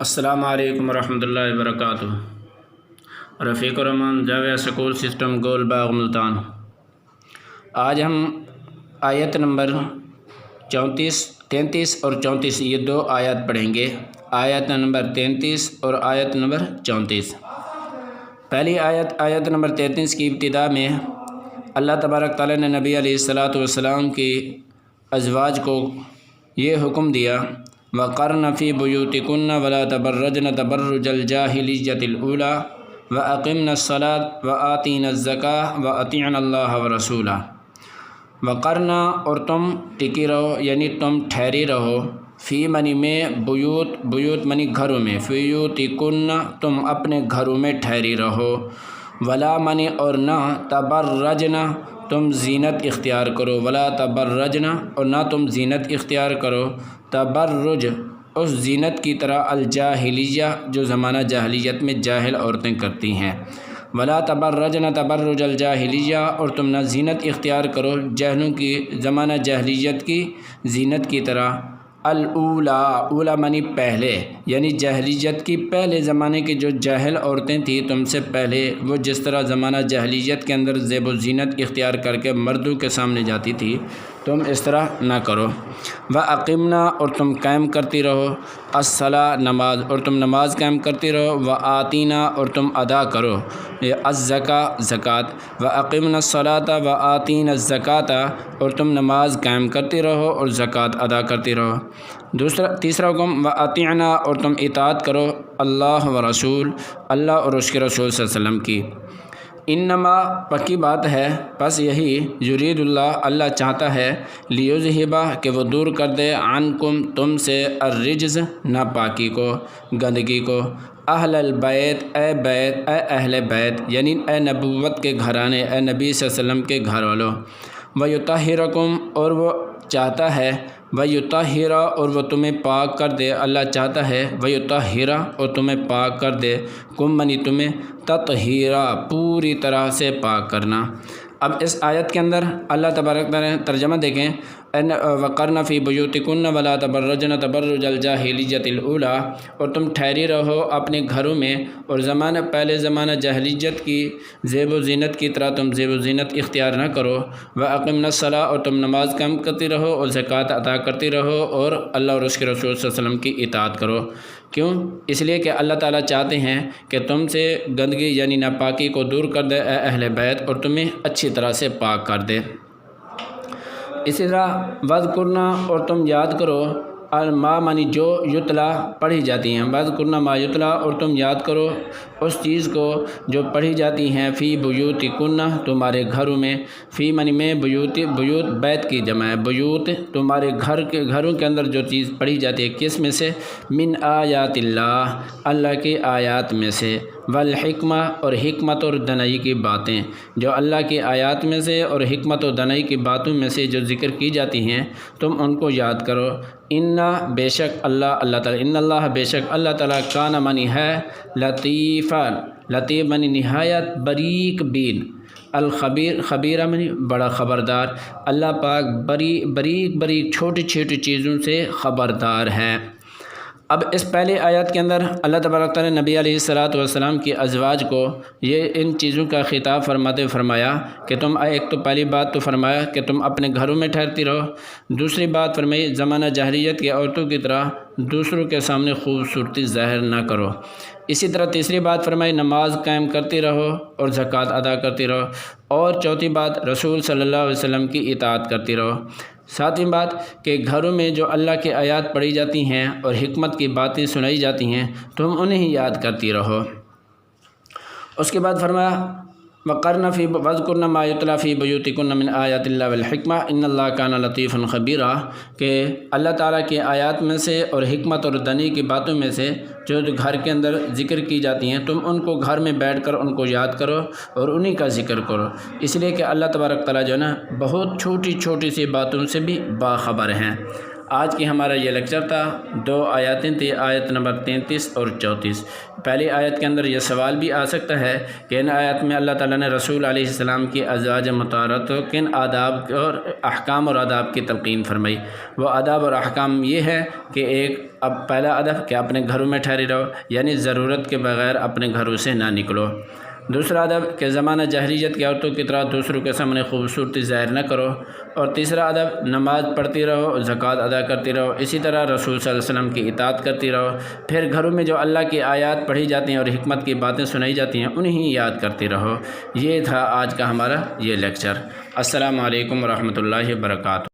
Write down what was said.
السلام علیکم ورحمۃ اللہ وبرکاتہ۔ رفیق الرحمان زاویہ سکول سسٹم گول باغ ملتان۔ آج ہم آیت نمبر 33 اور 34 یہ دو آیات پڑھیں گے، آیت نمبر 33 اور آیت نمبر 34۔ پہلی آیت نمبر 33 کی ابتدا میں اللہ تبارک تعالیٰ نے نبی علیہ الصلاۃ والسلام کی ازواج کو یہ حکم دیا، وَقَرْنَ فِي بُيُوتِكُنَّ وَلَا تَبَرَّجْنَ تَبَرُّجَ الْجَاهِلِيَّةِ الْأُولَىٰ وَأَقِمْنَ الصَّلَاةَ وَآتِينَ الزَّكَاةَ وَأَطِيعْنَ اللَّهَ وَرَسُولَهُ۔ وَقَرْنَ اور تم ٹکی رہو، یعنی تم ٹھہری رہو، فی منی میں بیوت منی گھروں میں، بیوتکن تم اپنے گھروں میں ٹھہری رہو، ولا منی اور نہ، تبرجنا تم زینت اختیار کرو، ولا تبرجنا اور نہ تم زینت اختیار کرو، تبرج اس زینت کی طرح الجاہلیہ جو زمانہ جاہلیت میں جاہل عورتیں کرتی ہیں، ولا تبرجنا تبرج الجاہلیہ اور تم نہ زینت اختیار کرو جاہلوں کی زمانہ جاہلیت کی زینت کی طرح، اولا منی پہلے، یعنی جاہلیت کی پہلے زمانے کی جو جاہل عورتیں تھیں تم سے پہلے، وہ جس طرح زمانہ جاہلیت کے اندر زیب و زینت اختیار کر کے مردوں کے سامنے جاتی تھی، تم اس طرح نہ کرو۔ وَأَقِمْنَا اور تم قائم کرتی رہو، الصلاۃ نماز اور تم نماز قائم کرتی رہو، وَآتِينَا اور تم ادا کرو، الزَّكَاةَ زکوٰۃ، وَأَقِمْنَا الصَّلَاةَ وَآتِينَ الزَّكَاةَ اور تم نماز قائم کرتی رہو اور زکوٰۃ ادا کرتی رہو۔ تیسرا حکم، وَأَطِعْنَا اور تم اطاعت کرو، اللہ و رسول، اللہ اور اس کے رسول صلی اللہ علیہ وسلم کی۔ انما پکی بات ہے، پس یہی، یرید اللہ اللہ چاہتا ہے، لیذہبا کہ وہ دور کر دے، عنکم تم سے، الرجز ناپاکی کو، گندگی کو، اہل البیت اے اہل بیت، یعنی اے نبوت کے گھرانے، اے نبی صلی اللہ علیہ وسلم کے گھر والوں، ویطہرکم اور وہ چاہتا ہے، ویطہر اور وہ تمہیں پاک کر دے، اللہ چاہتا ہے، ویطہر اور تمہیں پاک کر دے، کم منی تمہیں، تطہیرا پوری طرح سے پاک کرنا۔ اب اس آیت کے اندر اللہ تبارک تعالیٰ ترجمہ دیکھیں، وَقَرْنَ فِي بُيُوتِكُنَّ وَلَا تَبَرَّجْنَ تَبَرُّجَ الْجَاهِلِيَّةِ الْأُولَىٰ اور تم ٹھہری رہو اپنے گھروں میں اور پہلے زمانہ جاہلیت کی زیب و زینت کی طرح تم زیب و زینت اختیار نہ کرو، وَأَقِمْنَا الصَّلَاةَ اور تم نماز قائم کرتی رہو اور زکوٰۃ ادا کرتی رہو اور اللہ اور اس کے رسول صلی اللہ علیہ وسلم کی اطاعت کرو۔ کیوں؟ اس لیے کہ اللہ تعالیٰ چاہتے ہیں کہ تم سے گندگی یعنی ناپاکی کو دور کر دے اے اہل بیت اور تمہیں اچھی طرح سے پاک کر دے۔ اسی طرح وَاذْكُرْنَا اور تم یاد کرو، ما منی جو یتلا پڑھی جاتی ہیں، وَاذْكُرْنَا ما یتلا اور تم یاد کرو اس چیز کو جو پڑھی جاتی ہیں، فی بیوتکن تمہارے گھروں میں، فی منی میں بیوت بیت کی جمع ہے، بیوت تمہارے گھروں کے اندر جو چیز پڑھی جاتی ہے، کس میں سے، من آیات اللہ کی آیات میں سے، والحکمہ اور حکمت اور دانائی کی باتیں، جو اللہ کی آیات میں سے اور حکمت و دانائی کی باتوں میں سے جو ذکر کی جاتی ہیں تم ان کو یاد کرو۔ بے شک اللہ تعالیٰ، ان اللہ بے شک اللہ تعالیٰ کان منی ہے، لطیف منی نہایت باریک بین، الخبیر خبیرہ منی بڑا خبردار، اللہ پاک باریک چھوٹی چھوٹی چیزوں سے خبردار ہے۔ اب اس پہلے آیات کے اندر اللہ تبارک تعالیٰ نے نبی علیہ الصلاۃ والسلام کی ازواج کو یہ ان چیزوں کا خطاب فرماتے فرمایا کہ تم، ایک تو پہلی بات تو فرمایا کہ تم اپنے گھروں میں ٹھہرتی رہو، دوسری بات فرمائی زمانہ جاہلیت کی عورتوں کی طرح دوسروں کے سامنے خوبصورتی ظاہر نہ کرو، اسی طرح تیسری بات فرمائی نماز قائم کرتی رہو اور زکوٰۃ ادا کرتی رہو، اور چوتھی بات رسول صلی اللہ علیہ وسلم کی اطاعت کرتی رہو، ساتویں بات کہ گھروں میں جو اللہ کی آیات پڑھی جاتی ہیں اور حکمت کی باتیں سنائی جاتی ہیں تم انہیں یاد کرتی رہو۔ اس کے بعد فرمایا وَقَرْنَ فِي وَاذْكُرْنَ مَا يُتْلَىٰ فِي بُيُوتِكُنَّ مِنْ آیَاتِ اللَّهِ وَالْحِکْمَةِ إِنَّ اللَّهَ كَانَ لَطِیفًا خَبِیرًا کہ اللہ تعالیٰ کی آیات میں سے اور حکمت اور دانی کی باتوں میں سے جو گھر کے اندر ذکر کی جاتی ہیں تم ان کو گھر میں بیٹھ کر ان کو یاد کرو اور انہی کا ذکر کرو، اس لیے کہ اللہ تبارک تعالیٰ جو ہے نا بہت چھوٹی چھوٹی سی باتوں سے بھی باخبر ہیں۔ آج کی ہمارا یہ لیکچر تھا، 2 آیاتیں تھیں، آیت نمبر 33 اور 34۔ پہلی آیت کے اندر یہ سوال بھی آ سکتا ہے کہ ان آیات میں اللہ تعالیٰ نے رسول علیہ السلام کی ازواج مطہرات کو کن آداب اور احکام اور آداب کی تلقین فرمائی۔ وہ آداب اور احکام یہ ہے کہ اب پہلا ادب کہ اپنے گھروں میں ٹھہری رہو، یعنی ضرورت کے بغیر اپنے گھروں سے نہ نکلو۔ دوسرا ادب کہ زمانہ جاہلیت کی عورتوں کی طرح دوسروں کے سامنے خوبصورتی ظاہر نہ کرو۔ اور تیسرا ادب نماز پڑھتی رہو، زکوٰۃ ادا کرتی رہو، اسی طرح رسول صلی اللہ علیہ وسلم کی اطاعت کرتی رہو۔ پھر گھروں میں جو اللہ کی آیات پڑھی جاتی ہیں اور حکمت کی باتیں سنائی جاتی ہیں انہیں یاد کرتی رہو۔ یہ تھا آج کا ہمارا یہ لیکچر۔ السلام علیکم ورحمۃ اللہ وبرکاتہ۔